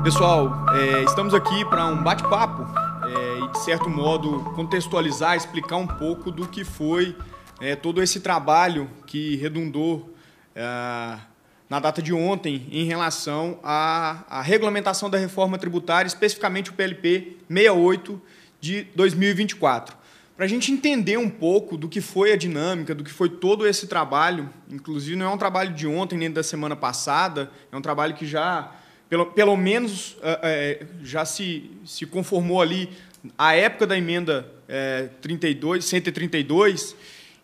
Pessoal, estamos aqui para um bate-papo e, de certo modo, contextualizar, explicar um pouco do que foi todo esse trabalho que redundou na data de ontem em relação à regulamentação da reforma tributária, especificamente o PLP 68 de 2024. Para a gente entender um pouco do que foi a dinâmica, do que foi todo esse trabalho, inclusive não é um trabalho de ontem nem da semana passada, é um trabalho que já, pelo menos, já se conformou ali à época da emenda 132,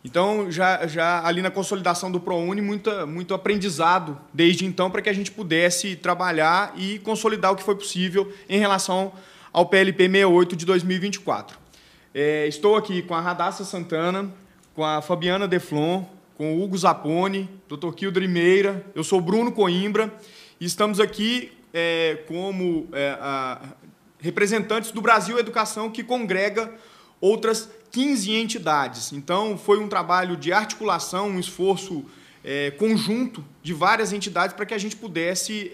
então já ali na consolidação do ProUni, muito aprendizado desde então para que a gente pudesse trabalhar e consolidar o que foi possível em relação ao PLP 68 de 2024. Estou aqui com a Radassa Santana, com a Fabiana Deflon, com o Hugo Zapponi, Dr. Kildre Meira, eu sou Bruno Coimbra, e estamos aqui como representantes do Brasil Educação, que congrega outras 15 entidades. Então, foi um trabalho de articulação, um esforço conjunto de várias entidades para que a gente pudesse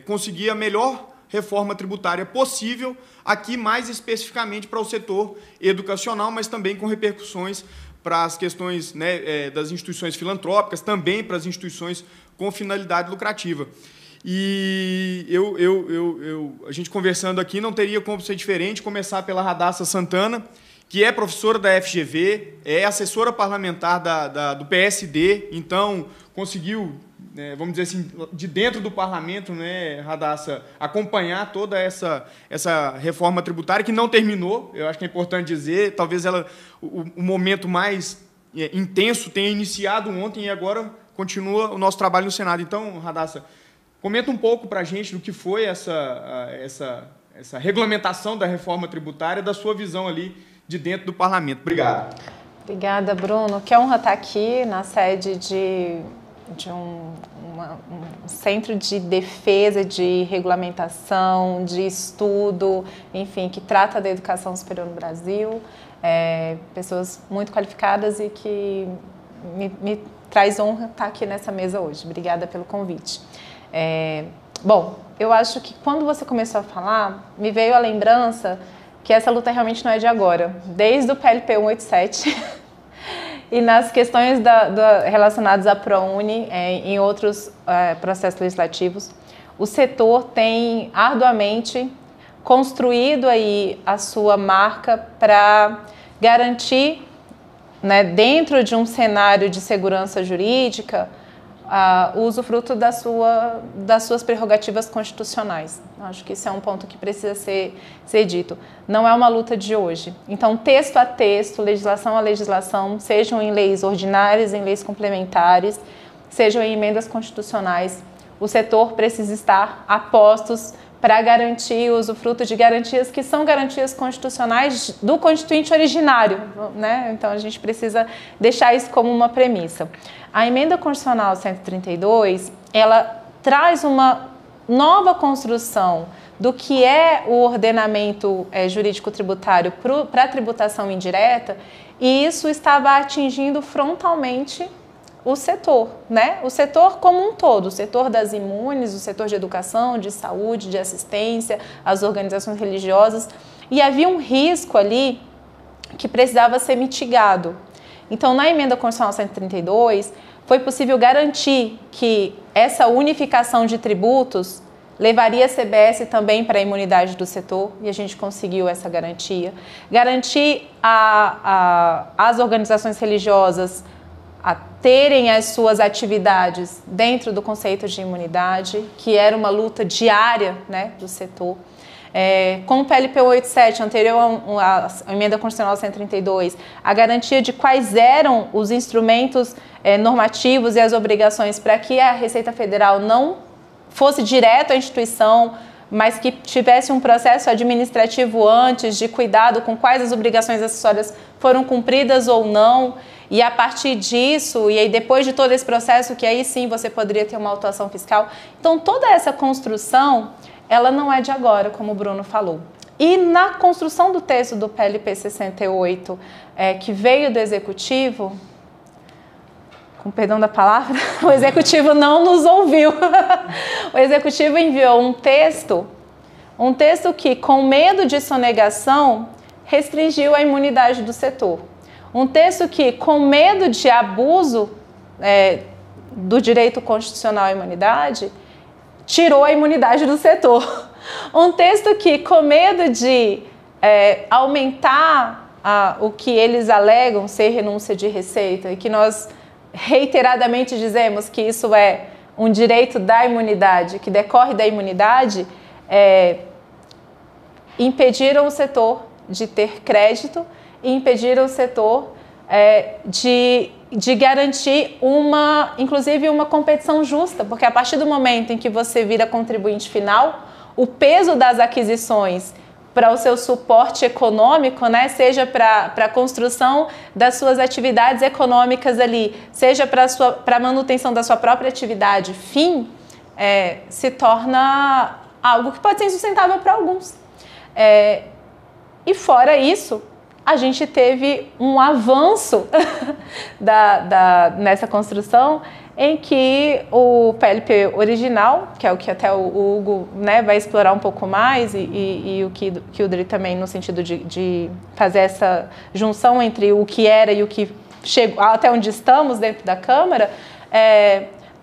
conseguir a melhor reforma tributária possível, aqui mais especificamente para o setor educacional, mas também com repercussões para as questões das instituições filantrópicas, também para as instituições com finalidade lucrativa. E a gente conversando aqui não teria como ser diferente, começar pela Radassa Santana, que é professora da FGV, é assessora parlamentar do PSD, então conseguiu, vamos dizer assim, de dentro do parlamento, Radassa, acompanhar toda essa reforma tributária, que não terminou, eu acho que é importante dizer, talvez o momento mais intenso tenha iniciado ontem e agora continua o nosso trabalho no Senado. Então, Radassa, comenta um pouco para a gente do que foi essa regulamentação da reforma tributária, da sua visão ali de dentro do parlamento. Obrigado. Obrigada, Bruno. Que honra estar aqui na sede de um centro de defesa, de regulamentação, de estudo, enfim, que trata da educação superior no Brasil. Pessoas muito qualificadas e que me traz honra estar aqui nessa mesa hoje. Obrigada pelo convite. Bom, eu acho que quando você começou a falar, me veio a lembrança que essa luta realmente não é de agora. Desde o PLP 187 e nas questões relacionadas à ProUni, em outros processos legislativos, o setor tem arduamente construído aí a sua marca para garantir, dentro de um cenário de segurança jurídica, o usufruto das suas prerrogativas constitucionais. Acho que isso é um ponto que precisa ser dito. Não é uma luta de hoje. Então, texto a texto, legislação a legislação, sejam em leis ordinárias, em leis complementares, sejam em emendas constitucionais, o setor precisa estar a postos para garantir o usufruto de garantias que são garantias constitucionais do constituinte originário, Então, a gente precisa deixar isso como uma premissa. A emenda constitucional 132, ela traz uma nova construção do que é o ordenamento jurídico tributário para a tributação indireta, e isso estava atingindo frontalmente o setor, O setor como um todo, o setor das imunes, o setor de educação, de saúde, de assistência, as organizações religiosas, e havia um risco ali que precisava ser mitigado. Então, na emenda constitucional 132, foi possível garantir que essa unificação de tributos levaria a CBS também para a imunidade do setor, e a gente conseguiu essa garantia. Garantir as organizações religiosas a terem as suas atividades dentro do conceito de imunidade, que era uma luta diária do setor. Com o PLP 187, anterior à emenda constitucional 132, a garantia de quais eram os instrumentos normativos e as obrigações para que a Receita Federal não fosse direto à instituição, mas que tivesse um processo administrativo antes de cuidado com quais as obrigações acessórias foram cumpridas ou não. E a partir disso, e aí depois de todo esse processo, que aí sim você poderia ter uma autuação fiscal. Então, toda essa construção, ela não é de agora, como o Bruno falou. E na construção do texto do PLP 68, que veio do Executivo, com perdão da palavra, o Executivo não nos ouviu. O Executivo enviou um texto Um texto que, com medo de sonegação, restringiu a imunidade do setor. Um texto que, com medo de abuso do direito constitucional à imunidade, tirou a imunidade do setor. Um texto que, com medo de aumentar o que eles alegam ser renúncia de receita, e que nós reiteradamente dizemos que isso é um direito da imunidade, que decorre da imunidade, impediram o setor de ter crédito e impediram o setor de garantir inclusive uma competição justa, porque a partir do momento em que você vira contribuinte final, o peso das aquisições para o seu suporte econômico, né, seja para a construção das suas atividades econômicas ali, seja para a manutenção da sua própria atividade fim, se torna algo que pode ser insustentável para alguns. E fora isso, a gente teve um avanço nessa construção em que o PLP original, que é o que até o Hugo, né, vai explorar um pouco mais, e o Kildare também, no sentido de fazer essa junção entre o que era e o que chegou, até onde estamos dentro da Câmara,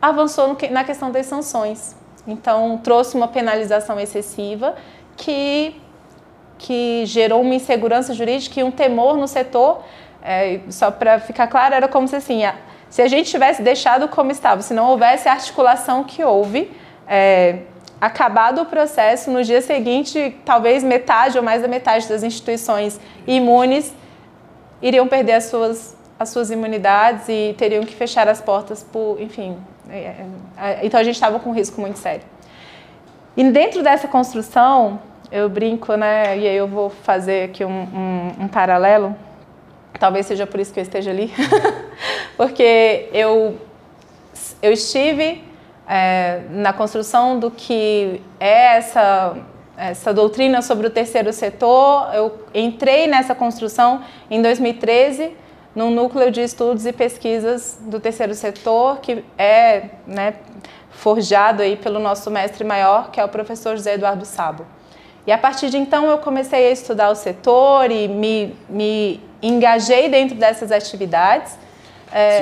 avançou na questão das sanções. Então, trouxe uma penalização excessiva que gerou uma insegurança jurídica e um temor no setor. Só para ficar claro, era como se assim, se a gente tivesse deixado como estava, se não houvesse a articulação que houve, acabado o processo, no dia seguinte, talvez metade ou mais da metade das instituições imunes iriam perder as suas imunidades e teriam que fechar as portas enfim. Então a gente estava com um risco muito sério. E dentro dessa construção, eu brinco, né, e aí eu vou fazer aqui um paralelo, talvez seja por isso que eu esteja ali, porque eu estive na construção do que é essa doutrina sobre o terceiro setor. Eu entrei nessa construção em 2013, no Núcleo de Estudos e Pesquisas do Terceiro Setor, que é, né, forjado aí pelo nosso mestre maior, que é o professor José Eduardo Sabo. E a partir de então eu comecei a estudar o setor e me engajei dentro dessas atividades.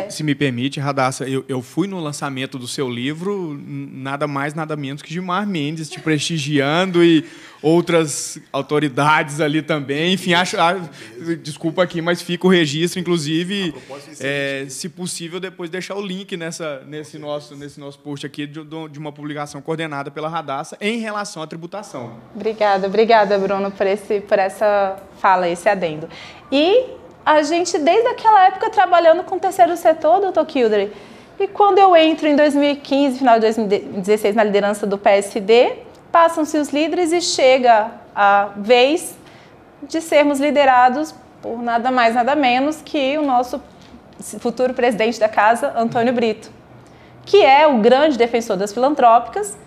Se me permite, Radassa, eu fui no lançamento do seu livro, nada mais, nada menos que Gilmar Mendes te prestigiando e outras autoridades ali também. Enfim, desculpa aqui, mas fica o registro, inclusive, se possível, depois deixar o link nesse nosso post aqui de uma publicação coordenada pela Radassa em relação à tributação. Obrigada, Bruno, por essa fala, esse adendo. E a gente, desde aquela época, trabalhando com o terceiro setor, doutor Kildare. E quando eu entro em 2015, final de 2016, na liderança do PSD, passam-se os líderes e chega a vez de sermos liderados por nada mais, nada menos que o nosso futuro presidente da casa, Antônio Brito, que é o grande defensor das filantrópicas,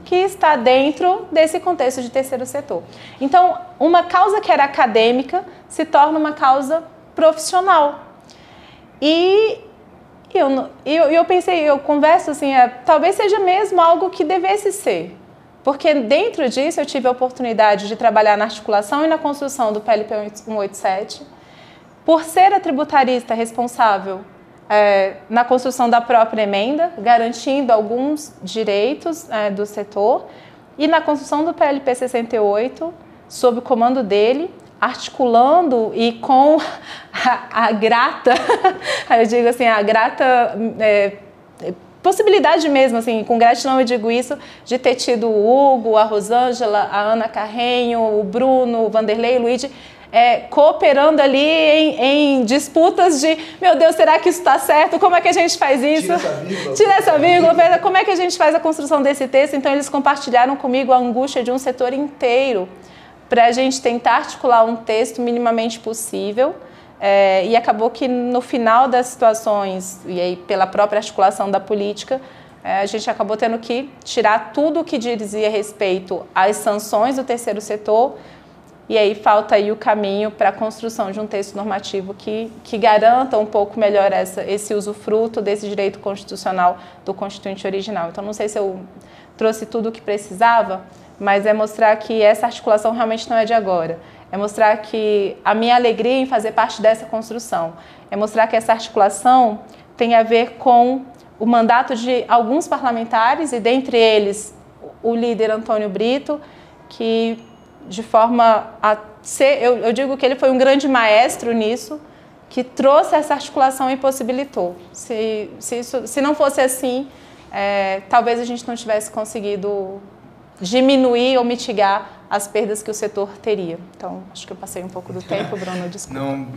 que está dentro desse contexto de terceiro setor. Então, uma causa que era acadêmica se torna uma causa profissional. E eu pensei, eu converso assim, talvez seja mesmo algo que devesse ser. Porque dentro disso eu tive a oportunidade de trabalhar na articulação e na construção do PLP 187, por ser a tributarista responsável na construção da própria emenda, garantindo alguns direitos do setor, e na construção do PLP 68, sob o comando dele, articulando e com a grata, eu digo assim, a grata possibilidade mesmo, assim, com gratidão eu digo isso, de ter tido o Hugo, a Rosângela, a Ana Carrenho, o Bruno, o Vanderlei, o Luigi, cooperando ali em disputas de, meu Deus, será que isso está certo? Como é que a gente faz isso? Tira essa vírgula, como é que a gente faz a construção desse texto? Então eles compartilharam comigo a angústia de um setor inteiro para a gente tentar articular um texto minimamente possível, e acabou que no final das situações, e aí pela própria articulação da política, a gente acabou tendo que tirar tudo o que dizia respeito às sanções do terceiro setor, e aí falta aí o caminho para a construção de um texto normativo que garanta um pouco melhor esse usufruto desse direito constitucional do constituinte original. Então, não sei se eu trouxe tudo o que precisava, mas é mostrar que essa articulação realmente não é de agora. É mostrar que a minha alegria em fazer parte dessa construção. É mostrar que essa articulação tem a ver com o mandato de alguns parlamentares, e dentre eles o líder Antônio Brito, que de forma a ser, eu digo que ele foi um grande maestro nisso, que trouxe essa articulação e possibilitou. Se não fosse assim, talvez a gente não tivesse conseguido diminuir ou mitigar as perdas que o setor teria. Então, acho que eu passei um pouco do tempo, Bruno, desculpa. Não,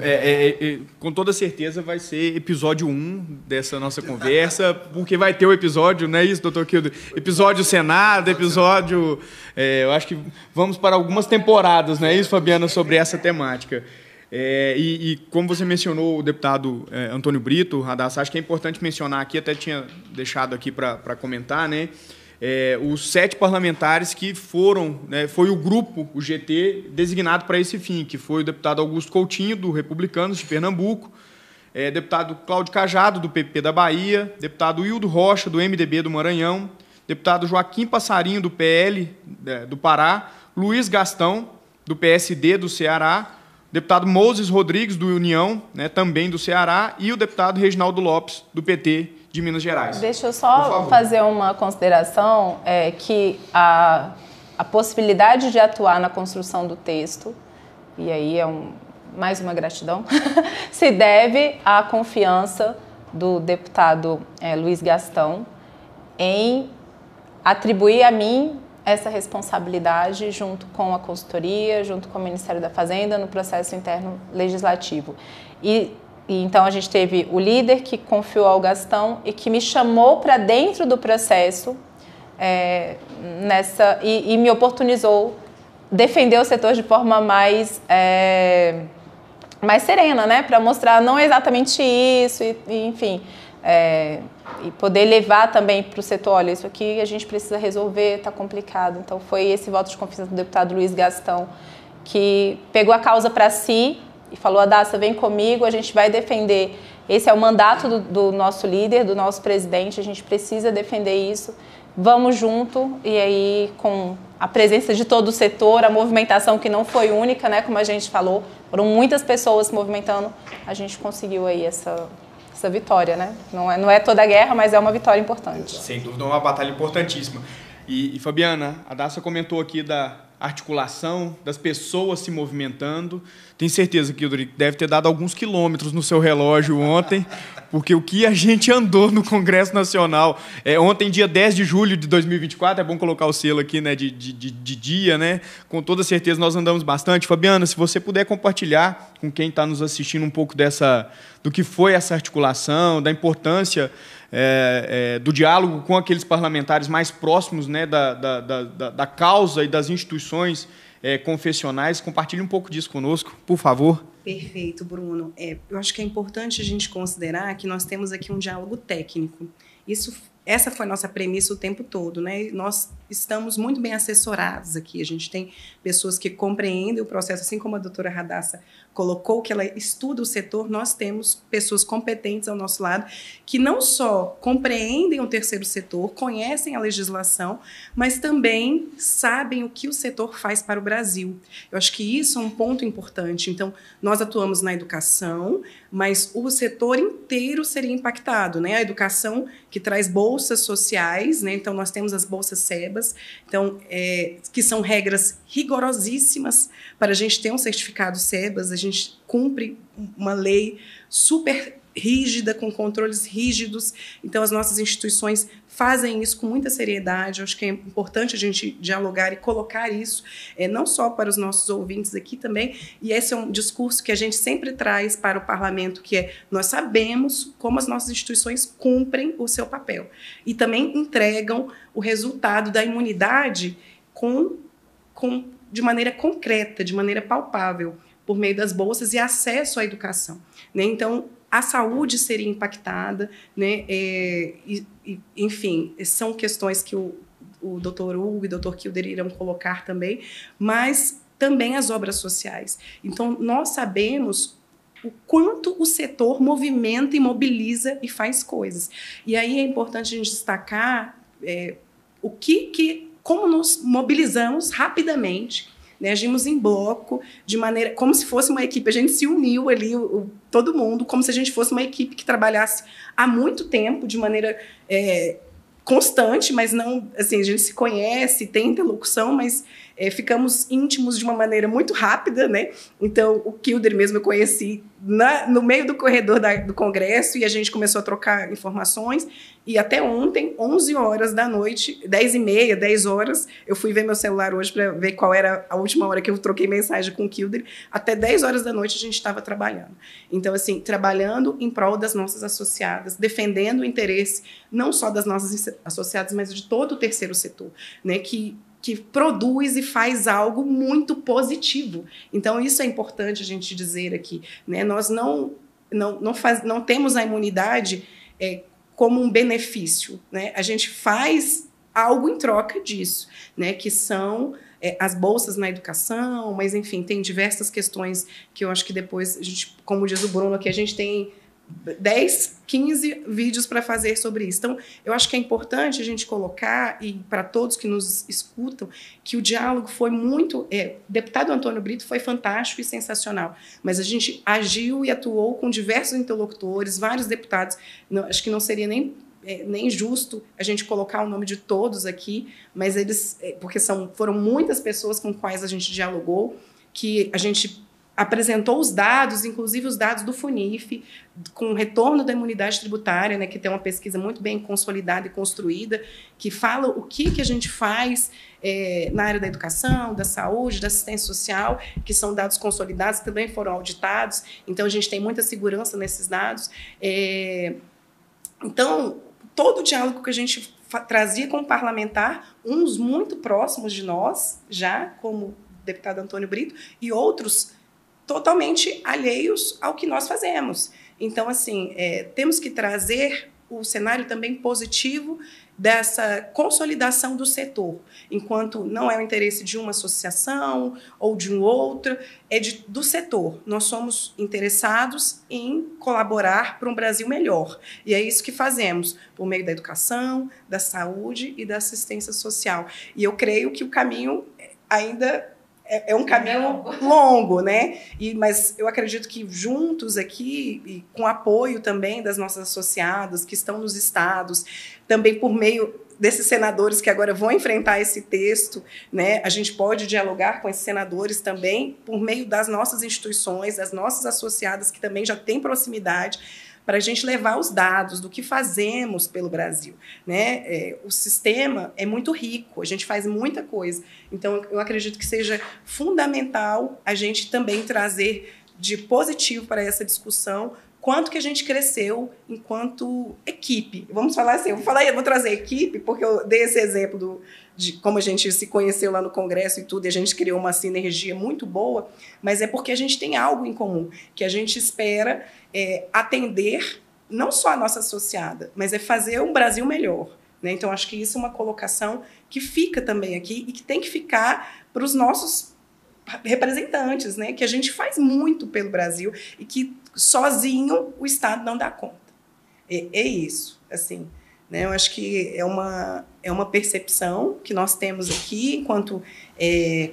com toda certeza vai ser episódio 1 dessa nossa conversa, porque vai ter o episódio, não é isso, doutor Kilder? Episódio Senado, episódio... eu acho que vamos para algumas temporadas, não é isso, Fabiana, sobre essa temática. E como você mencionou o deputado Antônio Brito, Radassa, acho que é importante mencionar aqui, até tinha deixado aqui para comentar, né? Os 7 parlamentares que foram, né, foi o grupo, o GT, designado para esse fim, que foi o deputado Augusto Coutinho, do Republicanos de Pernambuco, deputado Cláudio Cajado, do PP da Bahia, deputado Hildo Rocha, do MDB do Maranhão, deputado Joaquim Passarinho, do PL do Pará, Luiz Gastão, do PSD do Ceará, deputado Moses Rodrigues, do União, né, também do Ceará, e o deputado Reginaldo Lopes, do PT de Minas Gerais. Deixa eu só fazer uma consideração, que a possibilidade de atuar na construção do texto, e aí mais uma gratidão, se deve à confiança do deputado Luiz Gastão em atribuir a mim essa responsabilidade junto com a consultoria, junto com o Ministério da Fazenda no processo interno legislativo. E então a gente teve o líder que confiou ao Gastão e que me chamou para dentro do processo e me oportunizou defender o setor de forma mais serena, né? Para mostrar não exatamente isso, enfim, e poder levar também para o setor, olha, isso aqui a gente precisa resolver, está complicado. Então foi esse voto de confiança do deputado Luiz Gastão que pegou a causa para si e falou, Adassa, vem comigo, a gente vai defender. Esse é o mandato do nosso líder, do nosso presidente, a gente precisa defender isso. Vamos junto, e aí com a presença de todo o setor, a movimentação que não foi única, né, como a gente falou, foram muitas pessoas se movimentando, a gente conseguiu aí essa vitória, né? Não é toda a guerra, mas é uma vitória importante. Sem dúvida, é uma batalha importantíssima. E Fabiana, a Adassa comentou aqui da articulação, das pessoas se movimentando. Tenho certeza que o deve ter dado alguns quilômetros no seu relógio ontem, porque o que a gente andou no Congresso Nacional, ontem, dia 10 de julho de 2024, é bom colocar o selo aqui, né, de dia, né? Com toda certeza nós andamos bastante. Fabiana, se você puder compartilhar com quem está nos assistindo um pouco do que foi essa articulação, da importância do diálogo com aqueles parlamentares mais próximos, né, da causa e das instituições confessionais. Compartilhe um pouco disso conosco, por favor. Perfeito, Bruno. Eu acho que é importante a gente considerar que nós temos aqui um diálogo técnico. Essa foi a nossa premissa o tempo todo, né? Nós estamos muito bem assessorados aqui. A gente tem pessoas que compreendem o processo, assim como a doutora Radassa colocou, que ela estuda o setor, nós temos pessoas competentes ao nosso lado, que não só compreendem o terceiro setor, conhecem a legislação, mas também sabem o que o setor faz para o Brasil. Eu acho que isso é um ponto importante. Então, nós atuamos na educação, mas o setor inteiro seria impactado, né? A educação que traz bolsas sociais, né? Então nós temos as bolsas SEBAS, então, que são regras rigorosíssimas para a gente ter um certificado SEBAS. A gente cumpre uma lei super rígida, com controles rígidos. Então as nossas instituições fazem isso com muita seriedade. Eu acho que é importante a gente dialogar e colocar isso, não só para os nossos ouvintes aqui também, e esse é um discurso que a gente sempre traz para o parlamento, que nós sabemos como as nossas instituições cumprem o seu papel e também entregam o resultado da imunidade de maneira concreta, de maneira palpável, por meio das bolsas e acesso à educação, né? Então, a saúde seria impactada, né? Enfim, são questões que o doutor Hugo e o doutor Kilder irão colocar também, mas também as obras sociais. Então, nós sabemos o quanto o setor movimenta e mobiliza e faz coisas. E aí é importante a gente destacar como nos mobilizamos rapidamente, né? Agimos em bloco, de maneira como se fosse uma equipe. A gente se uniu ali, todo mundo, como se a gente fosse uma equipe que trabalhasse há muito tempo, de maneira constante, mas não, assim, a gente se conhece, tem interlocução, mas ficamos íntimos de uma maneira muito rápida, né? Então, o Kilder mesmo eu conheci no meio do corredor do Congresso, e a gente começou a trocar informações, e até ontem, 11 horas da noite, 10h30, 10 horas, eu fui ver meu celular hoje para ver qual era a última hora que eu troquei mensagem com o Kilder, até 10 horas da noite a gente estava trabalhando. Então, assim, trabalhando em prol das nossas associadas, defendendo o interesse não só das nossas associadas, mas de todo o terceiro setor, né, que produz e faz algo muito positivo. Então, isso é importante a gente dizer aqui, né? Nós não temos a imunidade como um benefício, né? A gente faz algo em troca disso, né? Que são as bolsas na educação, mas, enfim, tem diversas questões que eu acho que depois, a gente, como diz o Bruno aqui, a gente tem 10, 15 vídeos para fazer sobre isso. Então, eu acho que é importante a gente colocar, e para todos que nos escutam, que o diálogo foi muito... deputado Antônio Brito foi fantástico e sensacional, mas a gente agiu e atuou com diversos interlocutores, vários deputados. Não, acho que não seria nem justo a gente colocar o nome de todos aqui, mas eles... porque foram muitas pessoas com quais a gente dialogou, que a gente apresentou os dados, inclusive os dados do FUNIF, com o retorno da imunidade tributária, né, que tem uma pesquisa muito bem consolidada e construída, que fala o que a gente faz na área da educação, da saúde, da assistência social, que são dados consolidados, que também foram auditados, então a gente tem muita segurança nesses dados. Então, todo o diálogo que a gente trazia com o parlamentar, uns muito próximos de nós, já, como o deputado Antônio Brito, e outros totalmente alheios ao que nós fazemos. Então, assim, temos que trazer o cenário também positivo dessa consolidação do setor, enquanto não é o interesse de uma associação ou de um outro, do setor. Nós somos interessados em colaborar para um Brasil melhor. E é isso que fazemos, por meio da educação, da saúde e da assistência social. E eu creio que o caminho ainda... é um caminho longo, né? Mas eu acredito que juntos aqui, e com apoio também das nossas associadas que estão nos estados, também por meio desses senadores que agora vão enfrentar esse texto, né? A gente pode dialogar com esses senadores também por meio das nossas instituições, das nossas associadas que também já têm proximidade, para a gente levar os dados do que fazemos pelo Brasil, né? O sistema é muito rico, a gente faz muita coisa. Então, eu acredito que seja fundamental a gente também trazer de positivo para essa discussão quanto que a gente cresceu enquanto equipe. Vamos falar assim, vou trazer equipe, porque eu dei esse exemplo de como a gente se conheceu lá no Congresso e tudo, e a gente criou uma sinergia muito boa, mas é porque a gente tem algo em comum, que a gente espera atender não só a nossa associada, mas é fazer um Brasil melhor, né? Então, acho que isso é uma colocação que fica também aqui e que tem que ficar para os nossos representantes, né? Que a gente faz muito pelo Brasil e que sozinho o Estado não dá conta. É isso, assim, né? Eu acho que é uma percepção que nós temos aqui, enquanto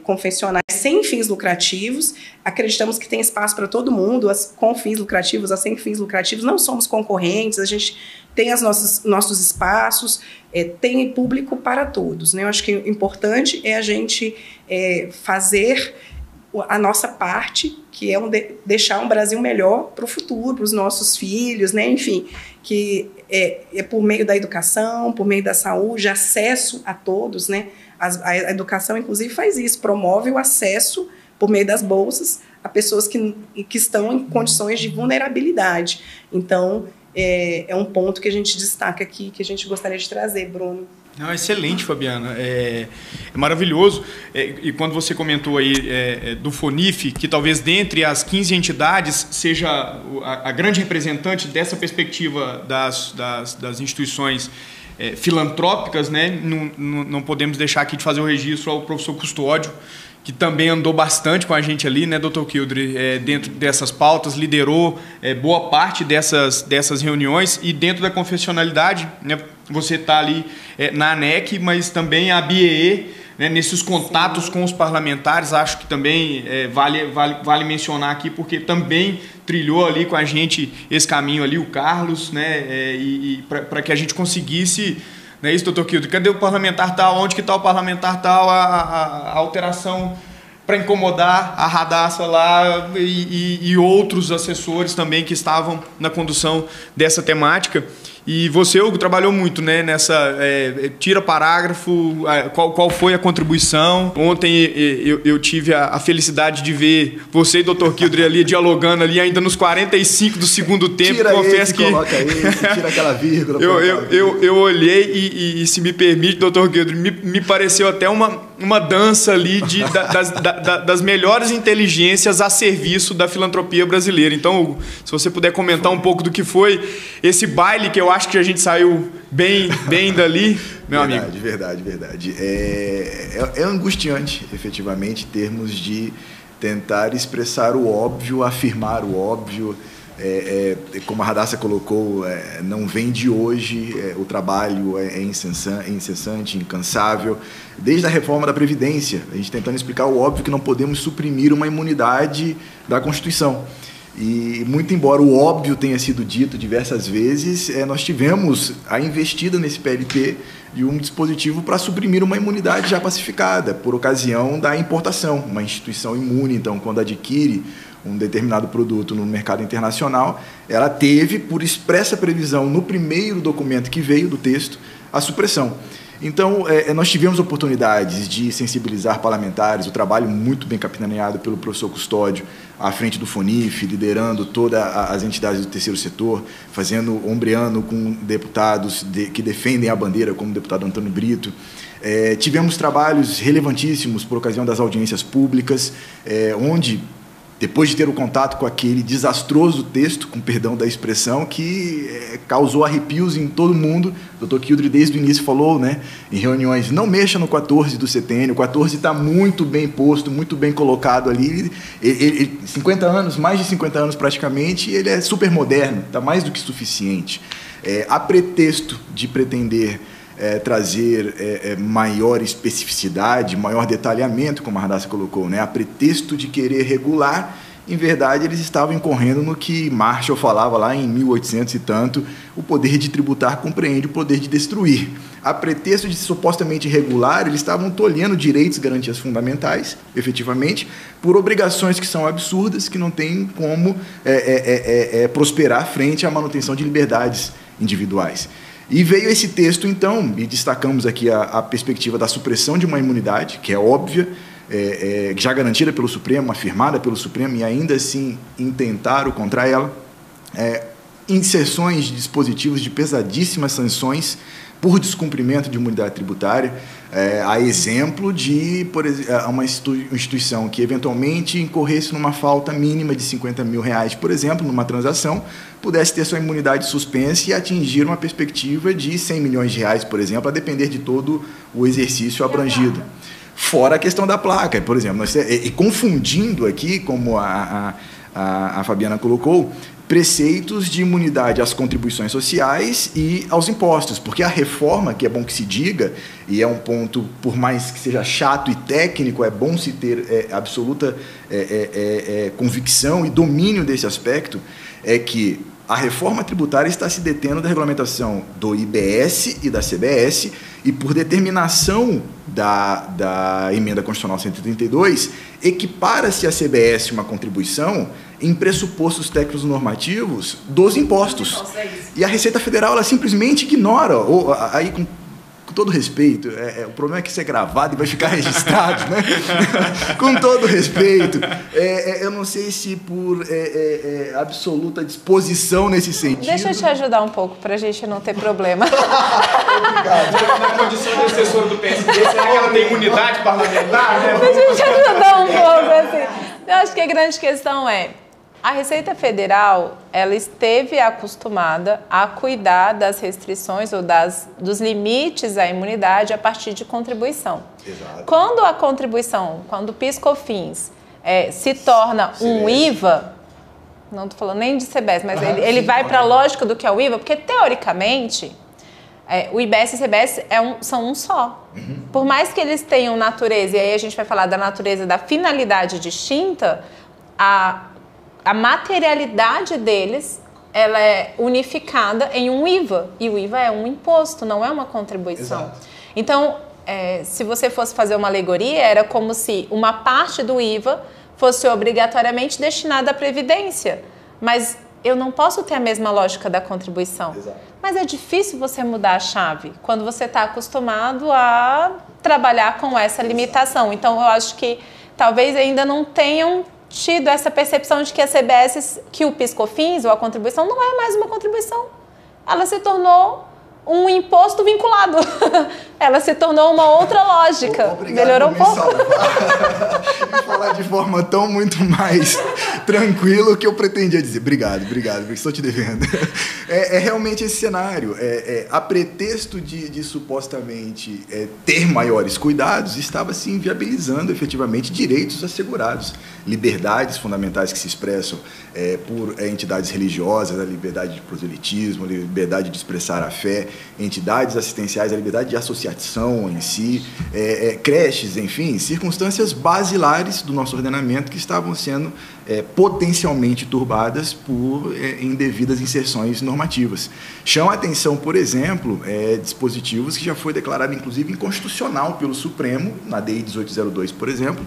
confessionais sem fins lucrativos. Acreditamos que tem espaço para todo mundo, as com fins lucrativos, as sem fins lucrativos. Não somos concorrentes, a gente tem nossos espaços, tem público para todos, né? Eu acho que o importante é a gente fazer a nossa parte, que é deixar um Brasil melhor para o futuro, para os nossos filhos, né? Enfim, que é por meio da educação, por meio da saúde, acesso a todos, né? A educação, inclusive, faz isso, promove o acesso, por meio das bolsas, a pessoas que estão em condições de vulnerabilidade. Então, é um ponto que a gente destaca aqui, que a gente gostaria de trazer, Bruno. Não, excelente, Fabiana. É maravilhoso. E quando você comentou aí do FUNIF, que talvez dentre as 15 entidades seja a grande representante dessa perspectiva das instituições filantrópicas, né? Não podemos deixar aqui de fazer o registro ao professor Custódio, que também andou bastante com a gente ali, né, Dr. Kildre, dentro dessas pautas, liderou boa parte dessas reuniões, e dentro da confessionalidade, né, você está ali na ANEC, mas também a BIEE, né, nesses contatos com os parlamentares, acho que também vale mencionar aqui, porque também trilhou ali com a gente esse caminho ali, o Carlos, né, para que a gente conseguisse... Não é isso, doutor Kildre? Cadê o parlamentar tal? Onde que está o parlamentar tal? A alteração para incomodar a Radassa lá e outros assessores também que estavam na condução dessa temática. E você, Hugo, trabalhou muito, né, nessa tira parágrafo, qual foi a contribuição. Ontem eu tive a felicidade de ver você e o Dr. Kildre ali dialogando ali ainda nos 45 do segundo tempo. Tira confesso que coloca esse, tira aquela vírgula. Eu olhei e se me permite, Dr. Kildre, me pareceu até uma dança ali das melhores inteligências a serviço da filantropia brasileira. Então, Hugo, se você puder comentar um pouco do que foi esse baile, que eu acho que a gente saiu bem dali, meu amigo. Verdade. É angustiante, efetivamente, termos de tentar expressar o óbvio, afirmar o óbvio. Como a Radassa colocou, não vem de hoje, o trabalho é incessante, incansável, desde a reforma da Previdência, a gente tentando explicar o óbvio que não podemos suprimir uma imunidade da Constituição. E, muito embora o óbvio tenha sido dito diversas vezes, nós tivemos a investida nesse PLP de um dispositivo para suprimir uma imunidade já pacificada, por ocasião da importação. Uma instituição imune, então, quando adquire um determinado produto no mercado internacional, ela teve, por expressa previsão no primeiro documento que veio do texto, a supressão. Então, nós tivemos oportunidades de sensibilizar parlamentares, o trabalho muito bem capitaneado pelo professor Custódio, à frente do FONIF, liderando todas as entidades do terceiro setor, ombreando com deputados que defendem a bandeira, como o deputado Antônio Brito. Tivemos trabalhos relevantíssimos por ocasião das audiências públicas, onde, depois de ter o contato com aquele desastroso texto, com perdão da expressão, que causou arrepios em todo mundo, o Dr. Kildre desde o início falou, né, em reuniões, não mexa no 14 do setênio, o 14 está muito bem posto, muito bem colocado ali, 50 anos, mais de 50 anos praticamente, ele é super moderno, está mais do que suficiente. A pretexto de pretender trazer maior especificidade, maior detalhamento, como a Radassa colocou, né? A pretexto de querer regular, em verdade, eles estavam incorrendo no que Marshall falava lá em 1800 e tanto, o poder de tributar compreende o poder de destruir. A pretexto de supostamente regular, eles estavam tolhendo direitos e garantias fundamentais, efetivamente, por obrigações que são absurdas, que não têm como prosperar frente à manutenção de liberdades individuais. E veio esse texto, então, e destacamos aqui a perspectiva da supressão de uma imunidade, que é óbvia, já garantida pelo Supremo, afirmada pelo Supremo, e ainda assim intentaram contra ela, inserções de dispositivos de pesadíssimas sanções por descumprimento de imunidade tributária, a exemplo de, por exemplo, uma instituição que eventualmente incorresse numa falta mínima de R$50 mil, por exemplo, numa transação, pudesse ter sua imunidade suspensa e atingir uma perspectiva de R$100 milhões, por exemplo, a depender de todo o exercício abrangido. Fora a questão da placa, por exemplo, e confundindo aqui, como a Fabiana colocou, preceitos de imunidade às contribuições sociais e aos impostos, porque a reforma, que é bom que se diga, e é um ponto, por mais que seja chato e técnico, é bom se ter absoluta convicção e domínio desse aspecto, é que a reforma tributária está se detendo da regulamentação do IBS e da CBS, e por determinação da emenda constitucional 132, equipara-se à CBS uma contribuição em pressupostos técnicos normativos dos impostos. E a Receita Federal ela simplesmente ignora, ou aí com todo respeito, o problema é que isso é gravado e vai ficar registrado, né? Com todo respeito, eu não sei se por absoluta disposição nesse sentido... Deixa eu te ajudar um pouco, para a gente não ter problema. Obrigado. Na condição de assessor do PSD, será que ela tem imunidade parlamentar? Né? Deixa eu te ajudar um pouco, assim. Eu acho que a grande questão A Receita Federal, ela esteve acostumada a cuidar das restrições ou dos limites à imunidade a partir de contribuição. Exato. Quando a contribuição, quando o PIS/COFINS se torna um IVA, não estou falando nem de CBS, mas ele vai para a lógica do que é o IVA, porque teoricamente o IBS e o CBS são um só. Por mais que eles tenham natureza, e aí a gente vai falar da natureza da finalidade distinta, a materialidade deles, ela é unificada em um IVA. E o IVA é um imposto, não é uma contribuição. Exato. Então, se você fosse fazer uma alegoria, era como se uma parte do IVA fosse obrigatoriamente destinada à Previdência. Mas eu não posso ter a mesma lógica da contribuição. Exato. Mas é difícil você mudar a chave quando você está acostumado a trabalhar com essa limitação. Então, eu acho que talvez ainda não tenham tido essa percepção de que a CBS, que o PIS/COFINS ou a contribuição não é mais uma contribuição. Ela se tornou um imposto vinculado. Ela se tornou uma outra lógica. Obrigado. Melhorou um pouco. E falar de forma tão muito mais tranquilo que eu pretendia dizer. Obrigado, estou te devendo. É realmente esse cenário. A pretexto de supostamente ter maiores cuidados, estava se inviabilizando efetivamente direitos assegurados. Liberdades fundamentais que se expressam por entidades religiosas, a liberdade de proselitismo, a liberdade de expressar a fé, entidades assistenciais, a liberdade de associação em si, creches, enfim, circunstâncias basilares do nosso ordenamento que estavam sendo potencialmente turbadas por indevidas inserções normativas. Chama a atenção, por exemplo, dispositivos que já foi declarado, inclusive, inconstitucional pelo Supremo, na DI 1802, por exemplo,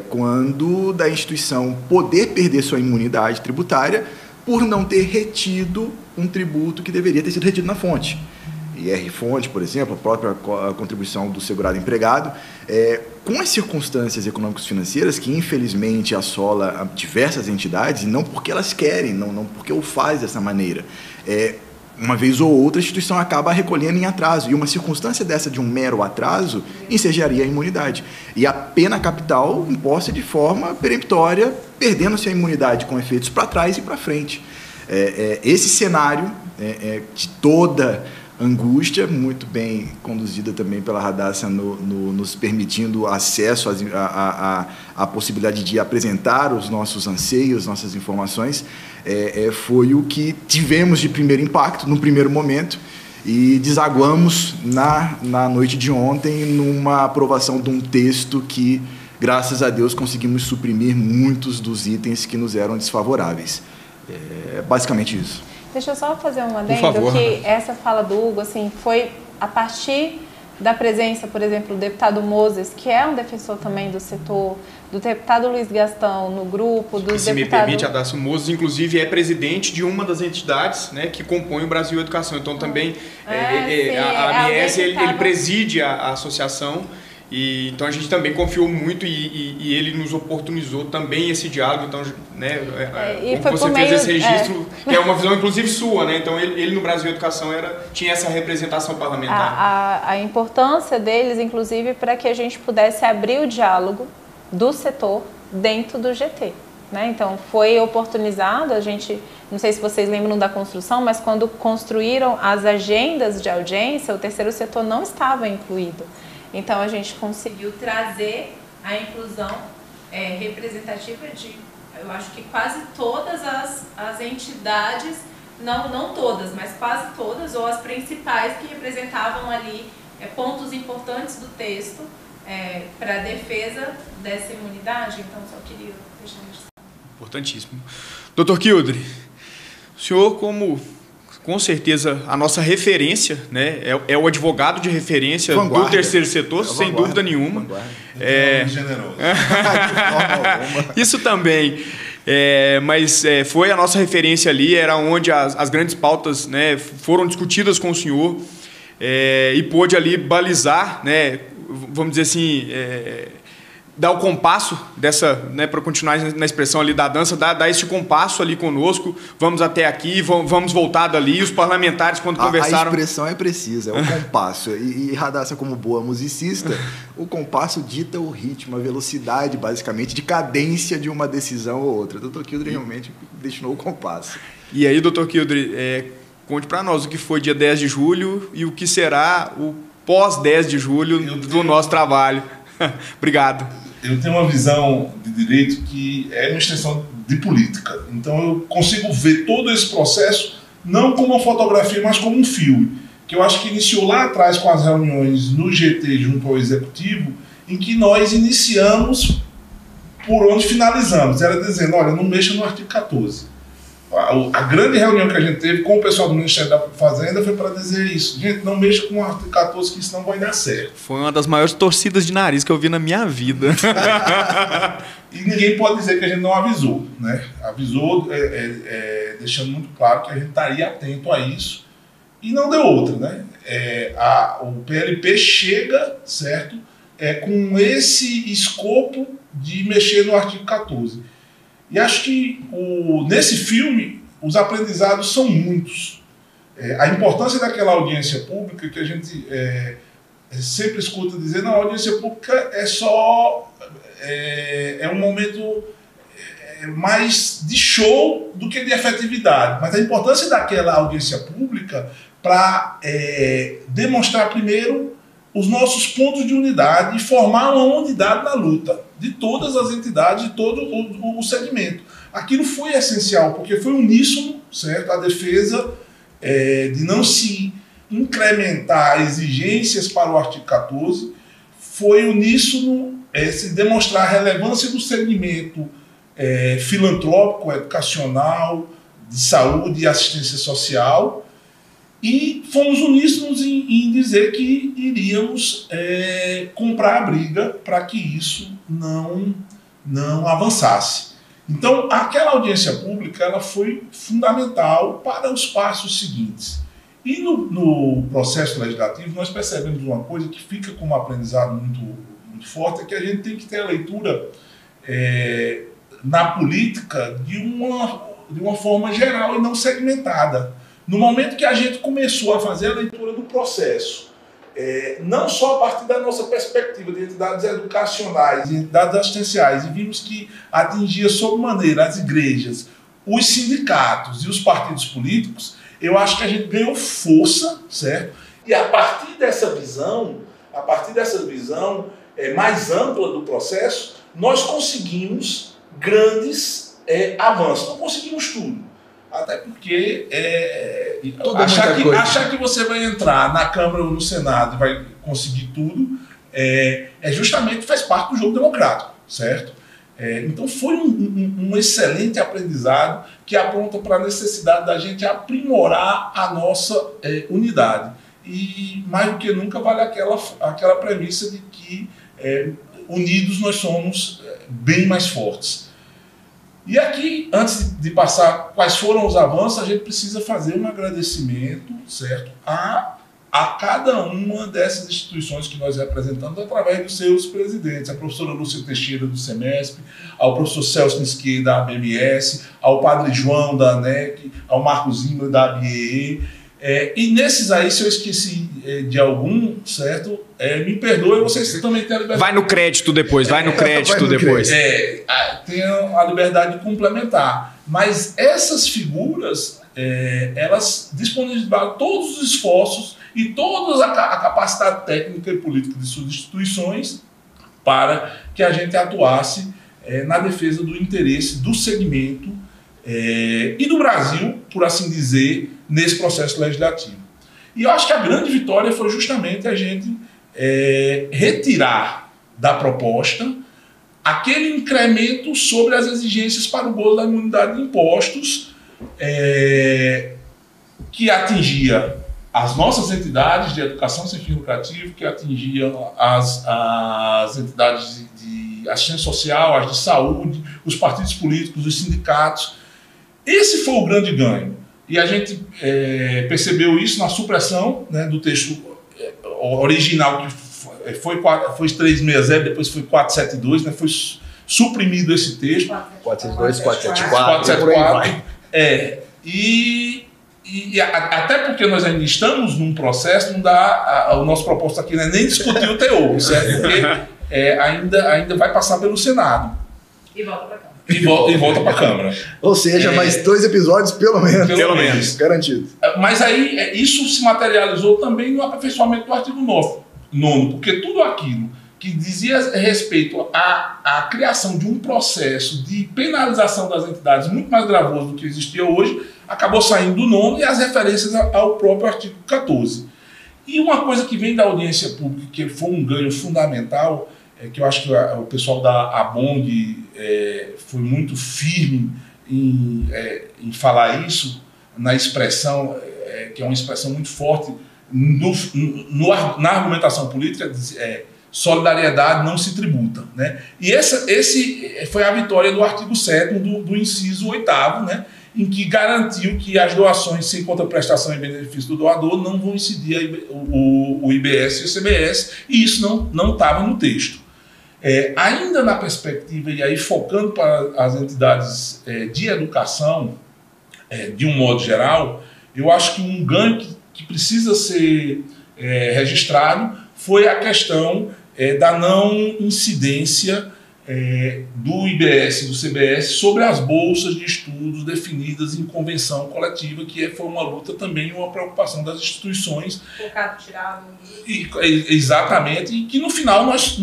quando da instituição poder perder sua imunidade tributária por não ter retido um tributo que deveria ter sido retido na fonte. IR-fonte, por exemplo, a própria contribuição do segurado empregado, com as circunstâncias econômicos-financeiras que, infelizmente, assola diversas entidades, e não porque elas querem, não porque o faz dessa maneira. Uma vez ou outra, a instituição acaba recolhendo em atraso, e uma circunstância dessa de um mero atraso ensejaria a imunidade. E a pena capital imposta de forma peremptória, perdendo-se a imunidade com efeitos para trás e para frente. Esse cenário de toda angústia, muito bem conduzida também pela Radassa, nos permitindo acesso à possibilidade de apresentar os nossos anseios, nossas informações, foi o que tivemos de primeiro impacto, no primeiro momento, e desaguamos na noite de ontem numa aprovação de um texto que, graças a Deus, conseguimos suprimir muitos dos itens que nos eram desfavoráveis. Basicamente isso. Deixa eu só fazer um adendo, que essa fala do Hugo, assim, foi a partir da presença, por exemplo, do deputado Moses, que é um defensor também do setor, do deputado Luiz Gastão no grupo, do se me permite, Adassa, o Moses, inclusive, é presidente de uma das entidades, né, que compõe o Brasil Educação. Então, também, a ABS, ele preside a associação. E então a gente também confiou muito e ele nos oportunizou também esse diálogo. Então, né, como você fez esse registro, que é uma visão inclusive sua, né? Então ele no Brasil Educação tinha essa representação parlamentar. A importância deles, inclusive, para que a gente pudesse abrir o diálogo do setor dentro do GT. Né? Então foi oportunizado, a gente, não sei se vocês lembram da construção, mas quando construíram as agendas de audiência, o terceiro setor não estava incluído. Então, a gente conseguiu trazer a inclusão representativa de, eu acho que quase todas as entidades, não todas, mas quase todas, ou as principais que representavam ali pontos importantes do texto para a defesa dessa imunidade. Então, só queria deixar isso. Importantíssimo. Dr. Kildre, o senhor, com certeza, a nossa referência, né, é o advogado de referência do terceiro setor, sem dúvida nenhuma. Generoso. Isso também. Mas foi a nossa referência ali, era onde as grandes pautas, né, foram discutidas com o senhor e pôde ali balizar, né, vamos dizer assim, dar o compasso dessa, né, para continuar na expressão ali da dança, dar esse compasso ali conosco, vamos até aqui, vamos voltar dali, os parlamentares quando conversaram... A expressão é precisa, é o compasso, e Radassa, como boa musicista, o compasso dita o ritmo, a velocidade, basicamente, de cadência de uma decisão ou outra. O Dr. Kildre realmente destinou o compasso. E aí, Dr. Kildre, conte para nós o que foi dia 10 de julho e o que será o pós 10 de julho do nosso trabalho. Obrigado. Eu tenho uma visão de direito que é uma extensão de política. Então eu consigo ver todo esse processo não como uma fotografia, mas como um filme, que eu acho que iniciou lá atrás com as reuniões no GT junto ao Executivo, em que nós iniciamos por onde finalizamos. Era dizendo, olha, não mexa no artigo 14. A grande reunião que a gente teve com o pessoal do Ministério da Fazenda foi para dizer isso. Gente, não mexa com o artigo 14, que isso não vai dar certo. Foi uma das maiores torcidas de nariz que eu vi na minha vida. E ninguém pode dizer que a gente não avisou, né? Avisou, deixando muito claro que a gente estaria atento a isso. E não deu outra, né? O PLP chega, certo? Com esse escopo de mexer no artigo 14. E acho que nesse filme os aprendizados são muitos. A importância daquela audiência pública que a gente sempre escuta dizer, não, a audiência pública é um momento mais de show do que de efetividade. Mas a importância daquela audiência pública para demonstrar primeiro os nossos pontos de unidade e formar uma unidade na luta de todas as entidades, de todo o segmento. Aquilo foi essencial, porque foi uníssono, certo? A defesa de não se incrementar exigências para o artigo 14, foi uníssono se demonstrar a relevância do segmento filantrópico, educacional, de saúde e assistência social, e fomos uníssonos em dizer que iríamos comprar a briga para que isso não avançasse. Então, aquela audiência pública ela foi fundamental para os passos seguintes. E no processo legislativo, nós percebemos uma coisa que fica como aprendizado muito forte, é que a gente tem que ter a leitura na política de uma forma geral e não segmentada. No momento que a gente começou a fazer a leitura do processo, não só a partir da nossa perspectiva de entidades educacionais, de entidades assistenciais, e vimos que atingia sobremaneira as igrejas, os sindicatos e os partidos políticos, eu acho que a gente ganhou força, certo? E a partir dessa visão mais ampla do processo, nós conseguimos grandes avanços. Não conseguimos tudo. Até porque achar que você vai entrar na Câmara ou no Senado e vai conseguir tudo justamente faz parte do jogo democrático, certo? Então foi um excelente aprendizado que aponta para a necessidade da gente aprimorar a nossa unidade. E mais do que nunca vale aquela premissa de que unidos nós somos bem mais fortes. E aqui, antes de passar quais foram os avanços, a gente precisa fazer um agradecimento, certo, a cada uma dessas instituições que nós representamos através dos seus presidentes, a professora Lúcia Teixeira do SEMESP, ao professor Celso Nisquet da ABMS, ao padre João da ANEC, ao Marcos Zimmer da ABIE. E nesses aí, se eu esqueci de algum, certo? Me perdoe, vocês também têm a liberdade. Vai no crédito depois, vai no crédito depois. Tem a liberdade de complementar. Mas essas figuras, elas disponibilizaram todos os esforços e toda a capacidade técnica e política de suas instituições para que a gente atuasse na defesa do interesse do segmento e do Brasil, por assim dizer, nesse processo legislativo. E eu acho que a grande vitória foi justamente a gente retirar da proposta aquele incremento sobre as exigências para o gozo da imunidade de impostos que atingia as nossas entidades de educação sem fins lucrativos, que atingia as entidades de assistência social, as de saúde, os partidos políticos, os sindicatos. Esse foi o grande ganho. E a gente percebeu isso na supressão, né, do texto original, que foi 360, depois foi 472, né? Foi suprimido esse texto. 472, 474. E até porque nós ainda estamos num processo, não dá. O nosso propósito aqui não é nem discutir o teor, certo? Porque ainda vai passar pelo Senado. E volta para cá. E volta para a Câmara. Ou seja, mais 2 episódios, pelo menos. Pelo menos. Garantido. Mas aí, isso se materializou também no aperfeiçoamento do artigo 9, porque tudo aquilo que dizia respeito à criação de um processo de penalização das entidades muito mais gravoso do que existia hoje, acabou saindo do 9º e as referências ao próprio artigo 14. E uma coisa que vem da audiência pública, que foi um ganho fundamental, que eu acho que o pessoal da ABONG foi muito firme em falar isso, na expressão, que é uma expressão muito forte na argumentação política, solidariedade não se tributa, né? E esse foi a vitória do artigo 7º do inciso 8º, né? Em que garantiu que as doações sem contraprestação em benefício do doador não vão incidir o IBS e o CBS, e isso não estava no texto. Ainda na perspectiva, e aí focando para as entidades de educação, de um modo geral, eu acho que um ganho que precisa ser registrado foi a questão da não incidência do IBS e do CBS sobre as bolsas de estudos definidas em convenção coletiva, que foi uma luta também, uma preocupação das instituições. Colocado, tirado. Exatamente, e que no final nós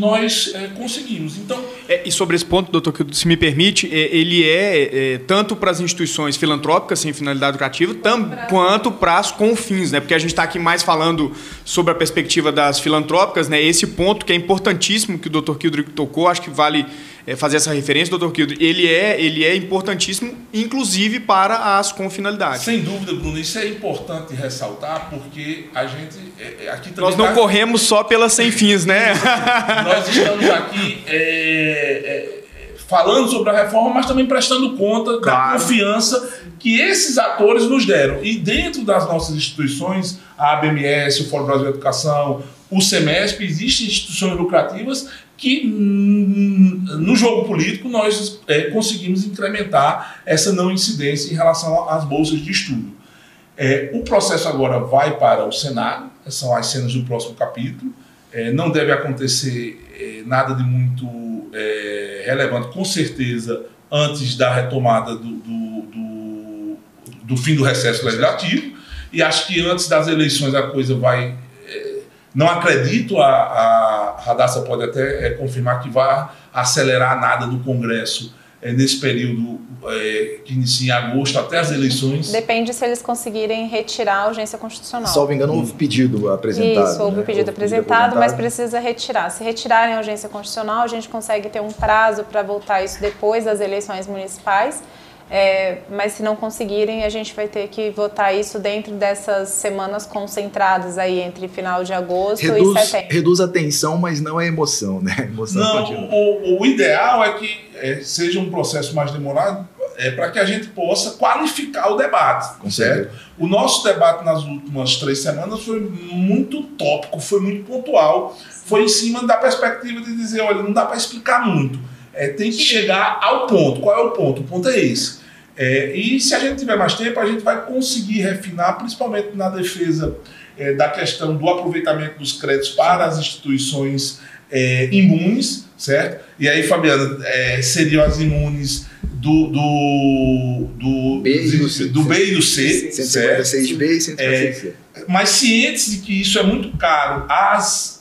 conseguimos. Então, e sobre esse ponto, doutor, se me permite, ele tanto para as instituições filantrópicas sem finalidade lucrativa, quanto para as com fins, né? Porque a gente está aqui mais falando sobre a perspectiva das filantrópicas, né? Esse ponto que é importantíssimo, que o doutor Kildre tocou, acho que vale fazer essa referência, doutor Kildre, ele é importantíssimo, inclusive para as com finalidade. Sem dúvida, Bruno, isso é importante ressaltar, porque a gente aqui também nós não corremos só pelas sem fins, né? Nós estamos aqui falando sobre a reforma, mas também prestando conta da confiança que esses atores nos deram. E dentro das nossas instituições, a ABMS, o Fórum Brasil Educação, o SEMESP, existem instituições lucrativas que no jogo político nós conseguimos incrementar essa não incidência em relação às bolsas de estudo. O processo agora vai para o Senado, são as cenas do próximo capítulo, não deve acontecer nada de muito relevante, com certeza, antes da retomada do fim do recesso legislativo, e acho que antes das eleições a coisa vai... Não acredito, a Radassa pode até confirmar que vai acelerar nada no Congresso nesse período que inicia em agosto até as eleições. Depende se eles conseguirem retirar a urgência constitucional. Salvo engano, houve pedido apresentado. Isso, houve o pedido apresentado, mas precisa retirar. Se retirarem a urgência constitucional, a gente consegue ter um prazo para voltar isso depois das eleições municipais. Mas se não conseguirem, a gente vai ter que votar isso dentro dessas semanas concentradas aí entre final de agosto e setembro. Reduz a tensão, mas não a emoção, né? A emoção o ideal é que seja um processo mais demorado para que a gente possa qualificar o debate. Certo? O nosso debate nas últimas 3 semanas foi muito tópico, foi muito pontual, foi em cima da perspectiva de dizer, olha, não dá para explicar muito. Tem que chegar ao ponto. Qual é o ponto? O ponto é esse. E se a gente tiver mais tempo, a gente vai conseguir refinar, principalmente na defesa da questão do aproveitamento dos créditos para as instituições imunes, certo? E aí, Fabiana, seriam as imunes do B e do C, 156B e 156C. Mas cientes de que isso é muito caro às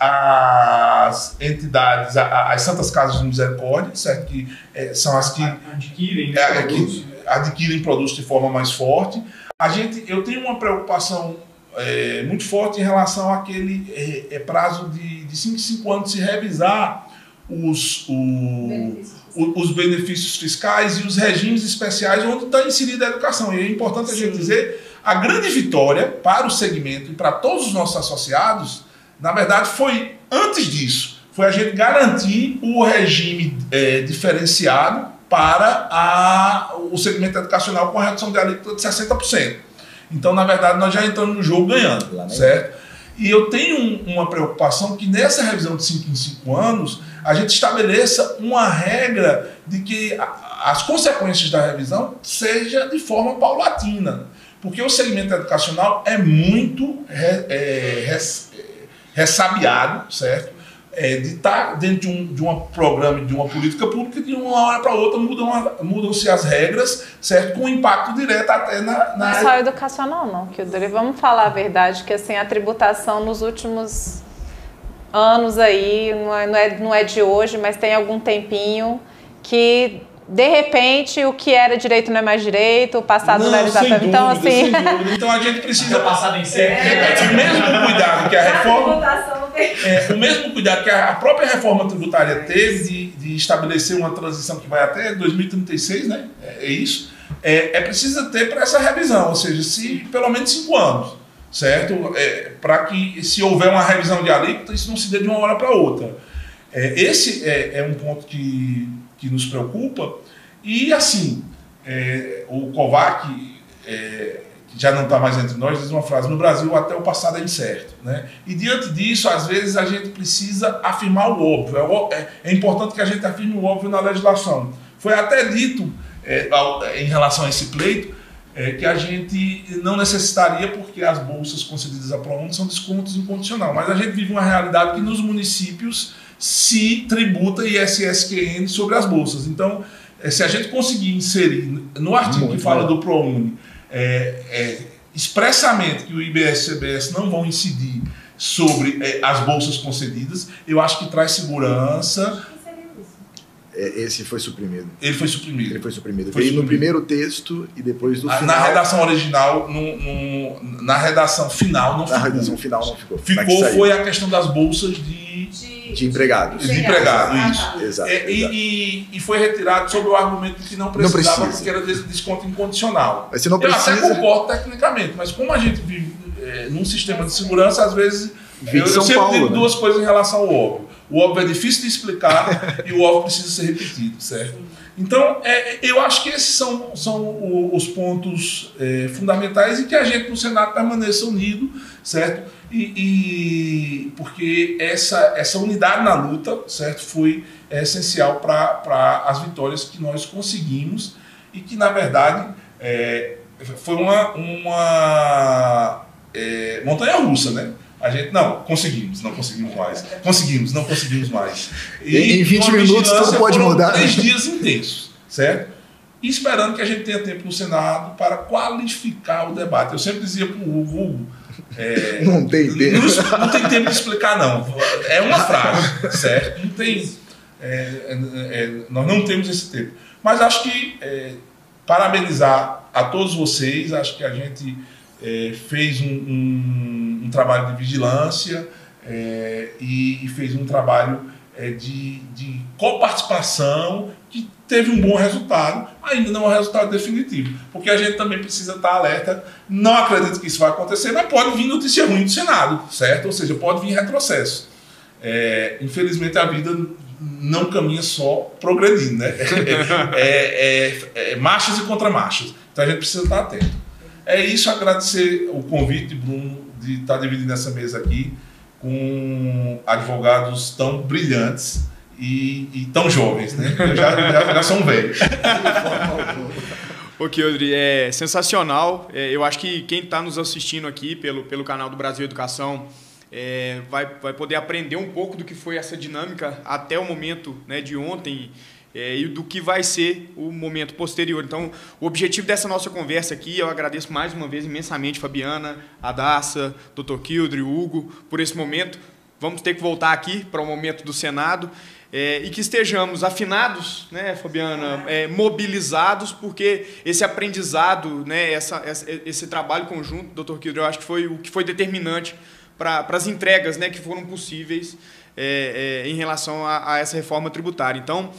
entidades, às Santas Casas de Misericórdia, certo? Que são as que adquirem produtos de forma mais forte. Eu tenho uma preocupação muito forte em relação àquele prazo de 5 anos de se revisar os benefícios fiscais e os regimes especiais onde está inserida a educação. E é importante a gente dizer, a grande vitória para o segmento e para todos os nossos associados, na verdade, foi antes disso. Foi a gente garantir o regime diferenciado para o segmento educacional com a redução de alíquota de 60%. Então, na verdade, nós já entramos no jogo ganhando, certo? E eu tenho uma preocupação que nessa revisão de 5 em 5 anos, a gente estabeleça uma regra de que as consequências da revisão seja de forma paulatina. Porque o segmento educacional é muito ressabiado, certo? De estar dentro de um programa, de uma política pública, de uma hora para outra mudam-se as regras, certo? Com impacto direto até na... Não é só educacional, não, Kildare. Vamos falar a verdade, que assim, a tributação nos últimos anos aí, não é de hoje, mas tem algum tempinho que... De repente, o que era direito não é mais direito, o passado não era exatamente. Então, assim. Sem dúvida. Então a gente precisa. O passado em sério. O mesmo cuidado que a reforma. O mesmo cuidado que a própria reforma tributária teve de estabelecer uma transição que vai até 2036, né? É isso. É preciso ter para essa revisão, ou seja, se pelo menos 5 anos, certo? Para que, se houver uma revisão de alíquota, isso não se dê de uma hora para outra. Esse é um ponto que nos preocupa. E assim, o Kovac, que já não está mais entre nós, diz uma frase: no Brasil até o passado é incerto, né? E diante disso, às vezes a gente precisa afirmar o óbvio. É importante que a gente afirme o óbvio na legislação. Foi até dito em relação a esse pleito que a gente não necessitaria, porque as bolsas concedidas à ProUni são descontos incondicional, mas a gente vive uma realidade que nos municípios se tributa ISS-QN sobre as bolsas. Então, se a gente conseguir inserir no artigo que fala do ProUni expressamente que o IBS e o CBS não vão incidir sobre as bolsas concedidas, eu acho que traz segurança. Esse foi suprimido. Ele foi suprimido. Veio no primeiro texto e depois no final. Na redação original, na redação final não ficou. Na redação final não ficou. Foi a questão das bolsas de empregados. De empregado, isso. Exato. E foi retirado sob o argumento de que não precisava, porque era desconto incondicional. Mas você não precisa. Eu até concordo tecnicamente, mas como a gente vive num sistema de segurança, às vezes eu sempre digo duas coisas em relação ao óbvio. O óbvio é difícil de explicar e o óbvio precisa ser repetido, certo? Então, eu acho que esses são os pontos fundamentais, e que a gente no Senado permaneça unido, certo? Porque essa unidade na luta, certo, foi essencial para as vitórias que nós conseguimos, e que, na verdade, foi uma montanha-russa, né? A gente, não conseguimos mais. Conseguimos, não conseguimos mais. E em 20 minutos tudo pode mudar. 3 dias intensos, certo? E esperando que a gente tenha tempo no Senado para qualificar o debate. Eu sempre dizia para o Hugo, não tem tempo. Não tem tempo de explicar, não. É uma frase, certo? Não tem, nós não temos esse tempo. Mas acho que parabenizar a todos vocês. Acho que a gente fez um trabalho de vigilância e fez um trabalho de coparticipação que teve um bom resultado. Ainda não é um resultado definitivo, porque a gente também precisa estar alerta. Não acredito que isso vai acontecer, mas pode vir notícia ruim do Senado, certo? Ou seja, pode vir retrocesso. Infelizmente a vida não caminha só progredindo, né? Marchas e contramarchas. Então a gente precisa estar atento. É isso, agradecer o convite, Bruno, de estar dividindo essa mesa aqui com advogados tão brilhantes e tão jovens, né? Já são velhos. Ok, Kildare, é sensacional. Eu acho que quem está nos assistindo aqui pelo canal do Brasil Educação vai poder aprender um pouco do que foi essa dinâmica até o momento, né, de ontem, e do que vai ser o momento posterior. Então, o objetivo dessa nossa conversa aqui, eu agradeço mais uma vez imensamente Fabiana, Hadassa, Dr. Kildare, Hugo, por esse momento. Vamos ter que voltar aqui para o momento do Senado, e que estejamos afinados, né, Fabiana, mobilizados, porque esse aprendizado, né, esse trabalho conjunto, Dr. Kildare, eu acho que foi o que foi determinante para as entregas, né, que foram possíveis em relação a essa reforma tributária. Então,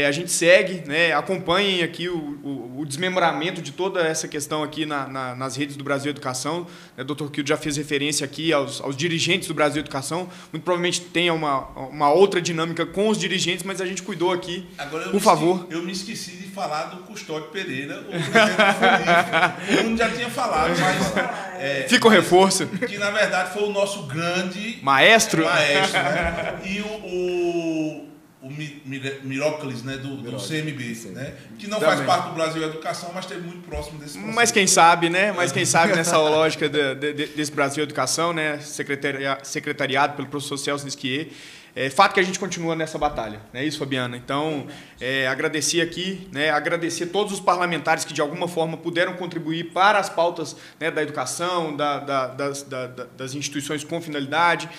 a gente segue, né, acompanhem aqui o desmembramento de toda essa questão aqui nas redes do Brasil Educação. O Dr. Kildare já fez referência aqui aos dirigentes do Brasil Educação. Muito provavelmente tenha uma outra dinâmica com os dirigentes, mas a gente cuidou aqui. Agora, por favor. Eu me esqueci de falar do Custódio Pereira, o presidente da FUNIF. Todo mundo já tinha falado, mas... Fica o reforço. Que, na verdade, foi o nosso grande... Maestro? Maestro, né? E o Mirócles, né, do CMB, né? Que não faz parte do Brasil Educação, mas esteve muito próximo desse processo. Mas quem sabe, né? Mas quem sabe nessa lógica desse Brasil Educação, né? Secretariado pelo professor Celso Nisquier. É fato que a gente continua nessa batalha, não é isso, Fabiana? Então, agradecer aqui, né, agradecer todos os parlamentares que de alguma forma puderam contribuir para as pautas, né, da educação, das instituições com finalidade,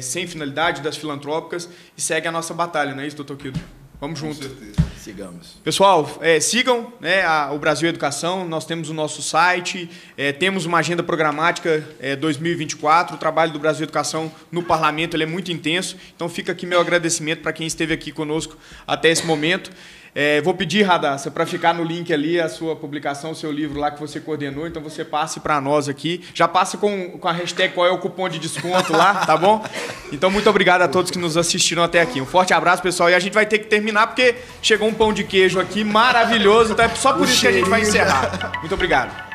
sem finalidade, das filantrópicas, e segue a nossa batalha, não é isso, doutor Kildo? Vamos junto. Com certeza. Sigamos. Pessoal, sigam, né, o Brasil Educação, nós temos o nosso site, temos uma agenda programática 2024, o trabalho do Brasil Educação no Parlamento ele é muito intenso, então fica aqui meu agradecimento para quem esteve aqui conosco até esse momento. Vou pedir, Radassa, para ficar no link ali a sua publicação, o seu livro lá que você coordenou, então você passe para nós aqui. Já passe com a hashtag qual é o cupom de desconto lá, tá bom? Então, muito obrigado a todos que nos assistiram até aqui. Um forte abraço, pessoal. E a gente vai ter que terminar porque chegou um pão de queijo aqui maravilhoso, então é só por isso que a gente vai encerrar. Muito obrigado.